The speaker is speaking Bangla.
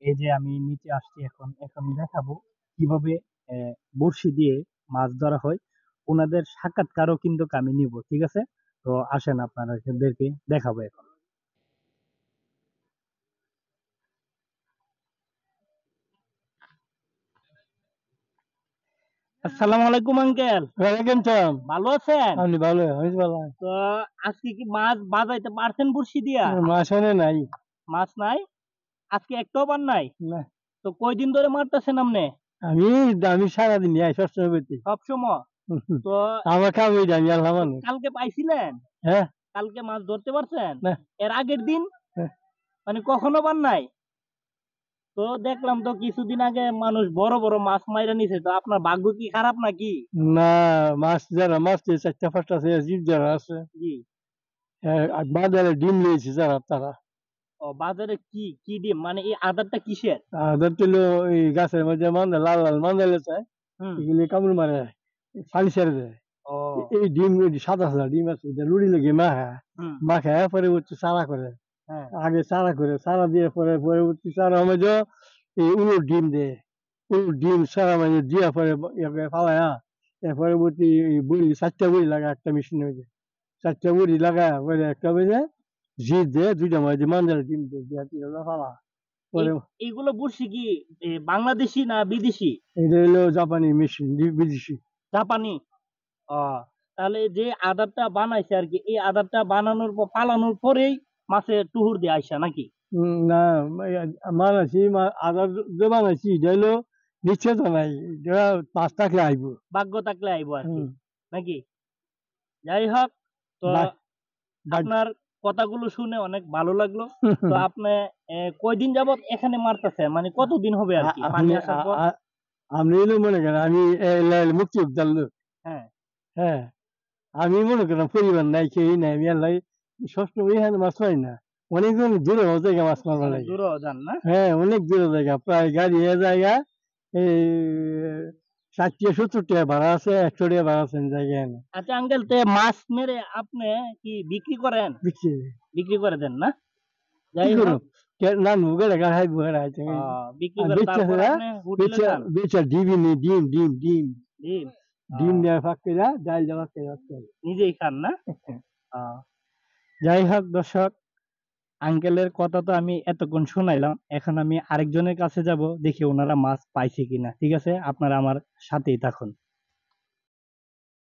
এই যে আমি নিচে আসছি, এখন এখন দেখাবো কিভাবে বড়শি দিয়ে মাছ ধরা হয়। ওনাদের সাক্ষাৎকারও কিন্তু আমি নিব, ঠিক আছে? তো আসেন আপনাদেরকে দেখাবো এখন। আসসালামু আলাইকুম আঙ্কেল। ওয়ালাইকুম সালাম। ভালো আছেন? আপনি ভালো? আমি ভালো। তো আজকে কি মাছ বাজাইতে পারছেন বড়শি দিয়া? মাছ আনে নাই। মাছ নাই? আজকে একটাও পান নাই? না, তো কয়দিন ধরে মারতেছেন আপনি? আমি আমি সারাদিন যাই সবসময় করতে। সব সময়? তো আমার কাম এইটা, আমি আল্লাহ তো মানুষ। কালকে পাইছিলেন? হ্যাঁ, কালকে মাছ ধরতে পারছেন? না, এর আগের দিন? হ্যাঁ। মানে কখনো পান নাই? তো দেখলাম তো কিছুদিন আগে মানুষ বড় বড় মাছ মাইরা নিছে, তো আপনার ভাগ্য কি খারাপ নাকি? না, মাছ যারা মারছে চারটা পাঁচটা আছে, জীব যারা আছে, জি। আর বাজারে ডিম লিয়েছে যারা তারা। ও, বাজারে কি কি ডিম, মানে এই আদারটা কিসের? আর ধরছিল এই গাছের মধ্যে মান্দা লাল লাল মান্দা লেছে, হুম। এগুলি কামড় মারে, পানি ছেড়ে দেয়। ও। এই ডিম সাদা সাদা ডিম আছে, এটা লুড়ি লেগে হুম। মাখায় পরে হচ্ছে চারা করে। হ্যাঁ। আগে চারা করে, চারা দিয়ে পরে পরবর্তী চারা মধ্যে এই উলুর ডিম দেয়। উলুর ডিম চারা মানে দিয়া পরে ইয়াকে ফালায়া, এরপরে বলছি বুড়ি চারটা বুড়ি লাগা একটা মেশিনের মধ্যে, চারটা বুড়ি লাগা পরে একটা বেজে জিট দিয়ে দুইটা মধ্যে মাঞ্জার ডিম দিয়ে দিয়া তিনটা ফালা এই পরে। এইগুলো বড়শি কি বাংলাদেশি না বিদেশি? এটা হলো জাপানি মেশিন, বিদেশি। জাপানি? ও, তাহলে যে আদারটা বানাইছে আর কি, এই আদারটা বানানোর পর পালানোর পরেই মাছের টুহুর দিয়ে আইসা নাকি? না, মানাছি আদার যে বানাইছি এটা হলো নিশ্চয় নাই, এটা পাঁচ টাকা আইব। ভাগ্য থাকলে আইবো আর কি, হুম। নাকি? যাই হোক, তো বাক- বাক- আপনার কথাগুলো শুনে অনেক ভালো লাগলো। তো আপনি কয়দিন যাবত এখানে মারতেছেন, মানে কতদিন হবে আর কি পানি আপনি আসার পর? আপনি হলো মনে করেন আমি মুক্তিযোদ্ধার লোক। হ্যাঁ। হ্যাঁ, আমি মনে করেন পরিবার নাই, কেউই নাই, আমি আল্লাহ সবসময় এখানে মাছ পাই না। অনেক দূরে জায়গা মাছ মারবার অনেক লাগে। দূরও যান না? হ্যাঁ, অনেক দূরে জায়গা, প্রায় গাড়ি এ জায়গা এই 60-70 টাকা ভাড়া আছে, 100 টাকা ভাড়া আছে জায়গায় এনে আচ্ছা আঙ্কেল, তে মাছ মেরে আপনি কি বিক্রি করেন? বিক্রি। বিক্রি করে দেন না? কি যাই করো, হোক, না নুগে খাই বুয়ে রাখছে বিক্রি আর করে বেচা তারপর আপনি হোটেলে বেচা খান? বেচা ডিমই নেই, ডিম ডিম ডিম ডিম? ডিম দেওয়া ফাঁক করে ডাল দেওয়া করে। নিজেই খান না? যাই হোক দর্শক, আঙ্কেলের কথা তো আমি এতক্ষণ শুনাইলাম, এখন আমি আরেকজনের কাছে যাব, দেখি ওনারা মাছ পাইছে কিনা। ঠিক আছে, আপনারা আমার সাথেই থাকুন।